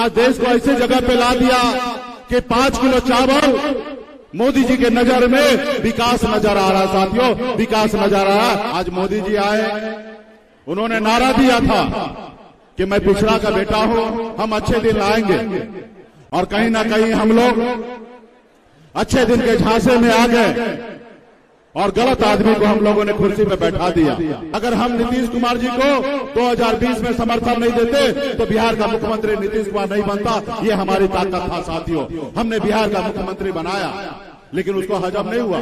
आज देश को ऐसी जगह पे ला दिया कि 5 किलो चावल मोदी जी के नजर में विकास नजर आ रहा है। साथियों, विकास नजर आ रहा है। आज मोदी जी आए, उन्होंने नारा दिया था कि मैं पिछड़ा का बेटा हूं, हम अच्छे दिन लाएंगे, और कहीं ना कहीं हम लोग अच्छे दिन के झांसे में आ गए और गलत आदमी को हम लोगों ने कुर्सी पे बैठा दिया। अगर हम नीतीश कुमार जी को 2020 में समर्थन नहीं देते तो बिहार का मुख्यमंत्री नीतीश कुमार नहीं बनता। ये हमारी ताकत था साथियों। हमने बिहार का मुख्यमंत्री बनाया, लेकिन उसको हजम नहीं हुआ।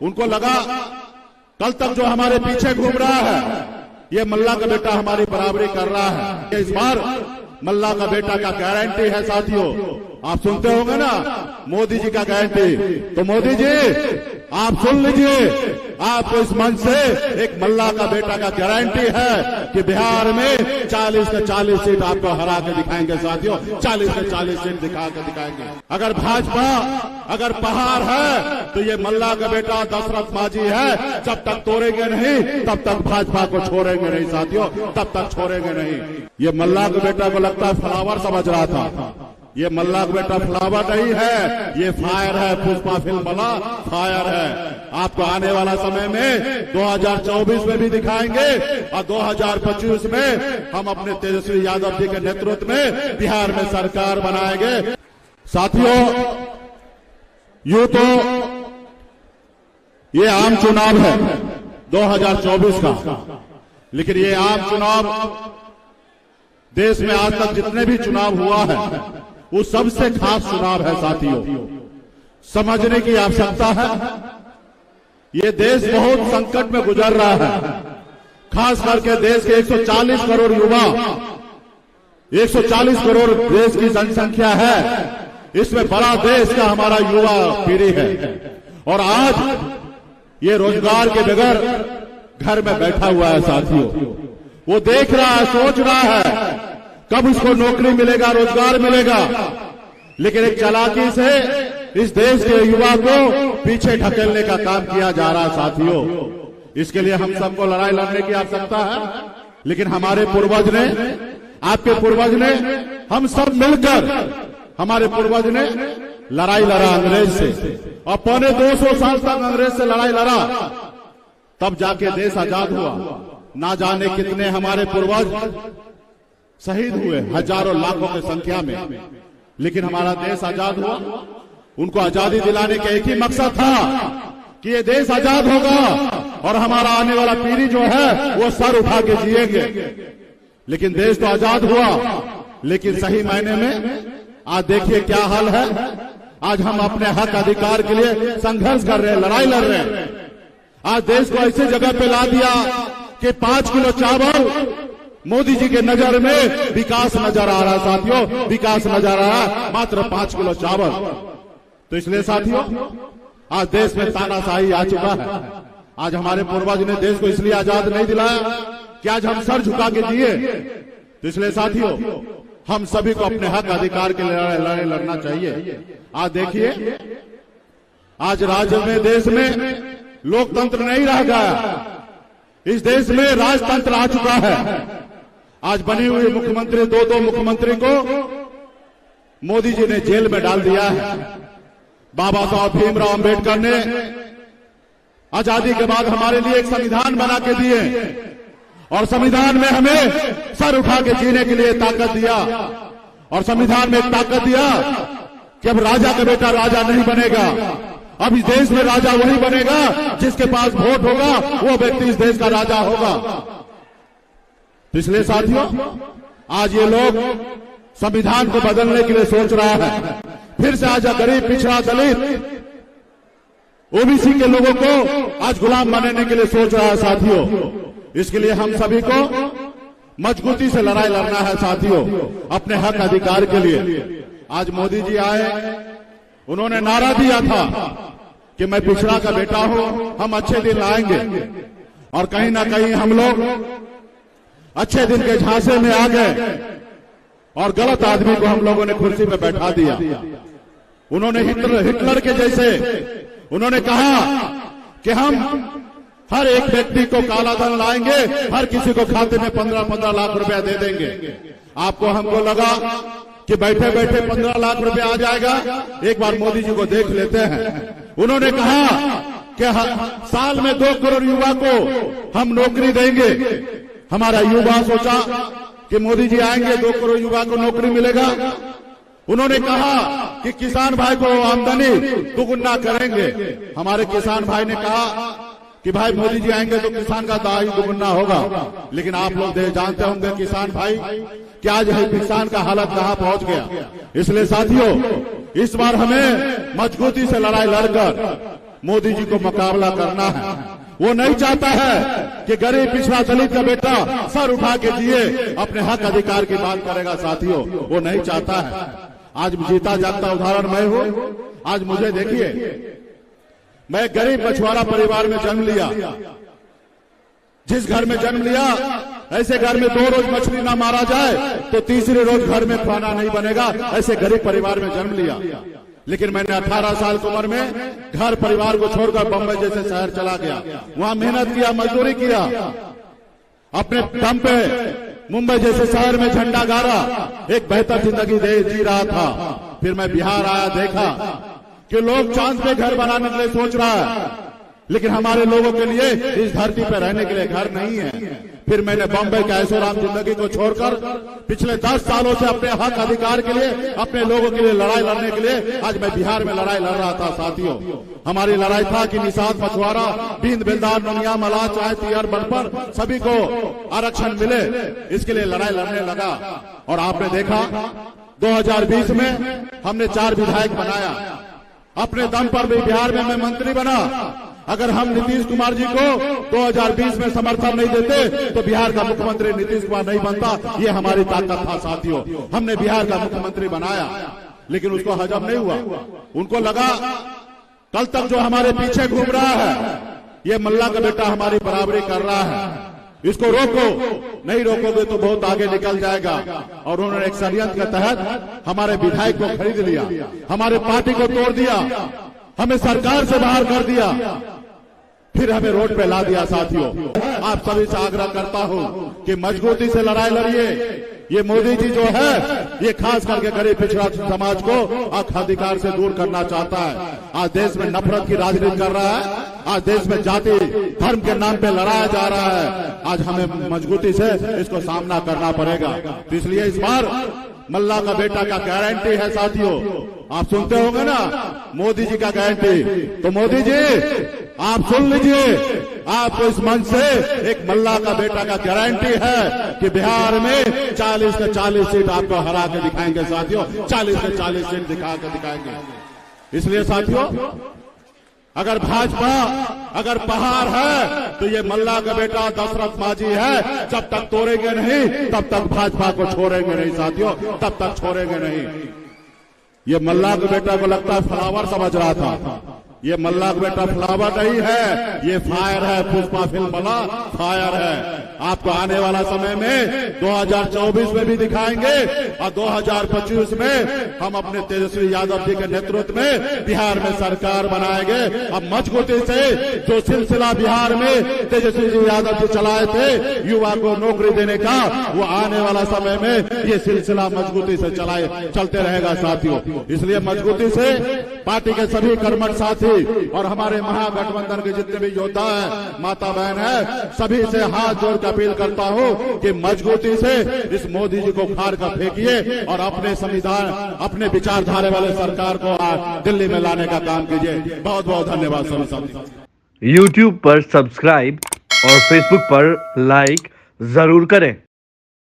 उनको लगा कल तक जो हमारे पीछे घूम रहा है ये मल्ला का बेटा हमारी बराबरी कर रहा है। इस बार मल्ला का बेटा का गारंटी है साथियों। आप सुनते होंगे ना मोदी जी का गारंटी, तो मोदी जी आप सुन लीजिए, आपको इस मंच से एक मल्ला का बेटा का गारंटी है कि बिहार में 40 से 40 सीट आपको हरा के दिखाएंगे साथियों। 40 से 40 सीट दिखा के दिखाएंगे। अगर भाजपा अगर पहाड़ है तो ये मल्ला का बेटा दशरथ माझी है। जब तक तोड़ेंगे नहीं तब तक भाजपा को छोड़ेंगे नहीं साथियों, तब तक छोड़ेंगे नहीं। ये मल्ला का बेटा को लगता है फ्लावर समझ रहा था। ये मल्ला का बेटा फ्लावर नहीं है, ये फायर है। पुष्पा फिल्म वाला फायर है। आपको आने वाला समय में 2024 में भी दिखाएंगे और 2025 में हम अपने तेजस्वी यादव जी के नेतृत्व में बिहार में सरकार बनाएंगे। साथियों, यूं तो ये आम चुनाव है 2024 का, लेकिन ये आम चुनाव देश में आज तक जितने भी चुनाव हुआ है वो सबसे खास चुनाव है साथियों। समझने की आवश्यकता है, ये देश बहुत संकट में गुजर रहा है। खास करके देश के 140 करोड़ युवा, 140 करोड़ देश की जनसंख्या है। इसमें बड़ा देश का हमारा युवा पीढ़ी है, और आज ये रोजगार के बगैर घर में बैठा हुआ है साथियों। वो देख रहा है, सोच रहा है कब उसको नौकरी मिलेगा, रोजगार मिलेगा, लेकिन एक चालाकी से इस देश के युवा को पीछे ढकेलने का काम किया जा रहा है साथियों। इसके लिए हम सबको लड़ाई लड़ने की आवश्यकता है। लेकिन हमारे पूर्वज ने, आपके पूर्वज ने, हम सब मिलकर, हमारे पूर्वज ने लड़ाई लड़ा अंग्रेज से, और 250 साल तक अंग्रेज से लड़ाई लड़ा, तब जाके देश आजाद हुआ। ना जाने कितने हमारे पूर्वज शहीद हुए, हजारों लाखों की संख्या में, लेकिन हमारा देश आजाद हुआ। उनको आजादी दिलाने का एक ही मकसद था कि ये देश आजाद होगा और हमारा आने वाला पीढ़ी जो है वो सर उठा के जिएंगे। लेकिन देश तो आजाद हुआ, लेकिन सही मायने में आज देखिए क्या हाल है। आज हम अपने हक अधिकार के लिए संघर्ष कर रहे हैं, लड़ाई लड़ रहे हैं। आज देश को ऐसी जगह पे ला दिया कि 5 किलो चावल मोदी जी के नजर में विकास नजर आ रहा है साथियों। विकास नजर आ रहा है, मात्र 5 किलो चावल। तो इसलिए साथियों, आज देश में तानाशाही आ चुका है। आज हमारे पूर्वज ने देश को इसलिए आजाद नहीं दिलाया कि आज हम सर झुका के जिए। तो इसलिए साथियों, हम सभी को अपने हक अधिकार के लिए लड़ाई लड़ना चाहिए। आज देखिए, आज राज्य में, देश में लोकतंत्र नहीं रह गया। इस देश में राजतंत्र आ चुका है। आज बने हुए मुख्यमंत्री, दो मुख्यमंत्री को मोदी जी ने जेल में डाल दिया है। बाबा साहब भीमराव अंबेडकर ने आजादी के बाद हमारे लिए एक संविधान बना के दिए, और संविधान में हमें सर उठा के जीने के लिए ताकत दिया, और संविधान में एक ताकत दिया कि अब राजा का बेटा राजा नहीं बनेगा। अब इस देश में राजा वही बनेगा जिसके पास वोट होगा, वो व्यक्ति इस देश का राजा होगा। इसलिए साथियों, आज ये लोग संविधान को बदलने के लिए सोच रहा है। फिर से आज गरीब, पिछड़ा, दलित, ओबीसी के लोगों को आज गुलाम बनाने के लिए सोच रहा है साथियों। इसके लिए हम सभी को मजबूती से लड़ाई लड़ना है साथियों, अपने हक अधिकार के लिए। आज मोदी जी आए, उन्होंने नारा दिया था कि मैं पिछड़ा का बेटा हूं, हम अच्छे दिन लाएंगे, और कहीं ना कहीं हम लोग अच्छे दिन के झांसे में आ गए और गलत आदमी को हम लोगों ने कुर्सी पे बैठा दिया। उन्होंने हिटलर के जैसे उन्होंने कहा कि हम हर एक व्यक्ति को काला धन लाएंगे, हर किसी को खाते में 15-15 लाख रुपया दे देंगे। आपको हमको लगा कि बैठे बैठे 15 लाख रुपए आ जाएगा, एक बार मोदी जी को देख लेते हैं। उन्होंने कहा कि साल में 2 करोड़ युवा को हम नौकरी देंगे। हमारा युवा सोचा कि मोदी जी आएंगे 2 करोड़ युवा को नौकरी मिलेगा। उन्होंने कहा कि किसान भाई को आमदनी दुगुना करेंगे। हमारे किसान भाई ने कहा कि भाई मोदी जी आएंगे तो किसान का दाई दुगुना होगा। लेकिन आप लोग जानते होंगे किसान भाई कि आज किसान का हालत कहां पहुंच गया। इसलिए साथियों, इस बार हमें मजबूती से लड़ाई लड़कर मोदी जी को मुकाबला करना है। वो नहीं चाहता है कि गरीब पिछड़ा दलित का बेटा सर उठा के जिए, अपने हक अधिकार की बात करेगा। साथियों, वो नहीं चाहता है। आज जीता जागता उदाहरण मैं हूं। आज मुझे देखिए, मैं गरीब मछुआरा परिवार में जन्म लिया। जिस घर में जन्म लिया, ऐसे घर में 2 रोज मछली ना मारा जाए तो तीसरे रोज घर में खाना नहीं बनेगा। ऐसे गरीब परिवार में जन्म लिया। लेकिन मैंने 18 साल की उम्र में घर परिवार को छोड़कर बंबई जैसे शहर चला गया। वहां मेहनत किया, मजदूरी किया, अपने दम पे मुंबई जैसे शहर में झंडा गाड़ा, एक बेहतर जिंदगी जी रहा था। फिर मैं बिहार आया, देखा कि लोग चांद पे घर बनाने के लिए सोच रहा है, लेकिन हमारे लोगों के लिए इस धरती पर रहने के लिए घर नहीं है। फिर मैंने बम्बई के ऐशोआराम जिंदगी को छोड़कर पिछले 10 सालों से अपने हक अधिकार के लिए, अपने लोगों के लिए लड़ाई लड़ने के लिए आज मैं बिहार में लड़ाई लड़ रहा था। साथियों, हमारी लड़ाई था कि निषाद, मछुआरा, बींद, बेलदार, नोनिया, मलाह, चाहे तियर, बनपर सभी को आरक्षण मिले। इसके लिए लड़ाई लड़ने लगा। और आपने देखा 2020 में हमने 4 विधायक बनाया। अपने दम पर भी बिहार में मैं मंत्री बना। अगर हम नीतीश कुमार जी को 2020 में समर्थन नहीं देते तो बिहार का मुख्यमंत्री नीतीश कुमार नहीं बनता। ये हमारी ताकत था। साथियों, हमने बिहार का मुख्यमंत्री बनाया, लेकिन उसको हजम नहीं हुआ। उनको लगा कल तक जो हमारे पीछे घूम रहा है, ये मल्ला का बेटा हमारी बराबरी कर रहा है, इसको रोको, नहीं रोकोगे तो बहुत आगे निकल जाएगा। और उन्होंने एक षड्यंत्र के तहत हमारे विधायक को खरीद लिया, हमारे पार्टी को तोड़ दिया, हमें सरकार से बाहर कर दिया, फिर हमें रोड पे ला दिया। साथियों, आप सभी से आग्रह करता हूं कि मजबूती से लड़ाई लड़िए। ये मोदी जी जो है, ये खास करके गरीब पिछड़ा समाज को हक अधिकार से दूर करना चाहता है। आज देश में नफरत की राजनीति कर रहा है। आज देश में जाति धर्म के नाम पे लड़ाया जा रहा है। आज हमें मजबूती से इसको सामना करना पड़ेगा। तो इसलिए इस बार मल्ला का बेटा का गारंटी है। साथियों, आप सुनते होंगे ना मोदी जी का गारंटी, तो मोदी जी आप सुन लीजिए, आपको इस मंच से एक मल्ला का बेटा का गारंटी है कि बिहार में 40 से 40 सीट आपको हरा के दिखाएंगे। साथियों, 40 से 40 सीट दिखा के दिखाएंगे। इसलिए साथियों, अगर भाजपा अगर पहाड़ है तो ये मल्ला का बेटा दशरथ मांझी है। जब तक तोड़ेंगे नहीं तब तक भाजपा को छोड़ेंगे नहीं। साथियों, तब तक छोड़ेंगे नहीं। ये मल्ला का बेटा को लगता है फ्लावर समझ रहा था। ये मल्ला का बेटा फ्लावर नहीं है, ये फायर है। पुष्पा फिल्म वाला फायर है। आपको आने वाला समय में 2024 में भी दिखाएंगे और 2025 में हम अपने तेजस्वी यादव जी के नेतृत्व में बिहार में सरकार बनाएंगे। अब मजबूती से जो सिलसिला बिहार में तेजस्वी जी यादव जी चलाए थे युवा को नौकरी देने का, वो आने वाला समय में ये सिलसिला मजबूती से चलते रहेगा। साथियों, इसलिए मजबूती से पार्टी के सभी कर्मठ साथी और हमारे महागठबंधन के जितने भी योद्धा हैं, माता बहन है, सभी से हाथ जोड़ कर अपील करता हूं कि मजबूती से इस मोदी जी को फाड़ कर फेंकिए और अपने संविधान, अपने विचारधारा वाले सरकार को दिल्ली में लाने का काम कीजिए। बहुत बहुत धन्यवाद सभी साथी। YouTube पर सब्सक्राइब और Facebook पर लाइक जरूर करें।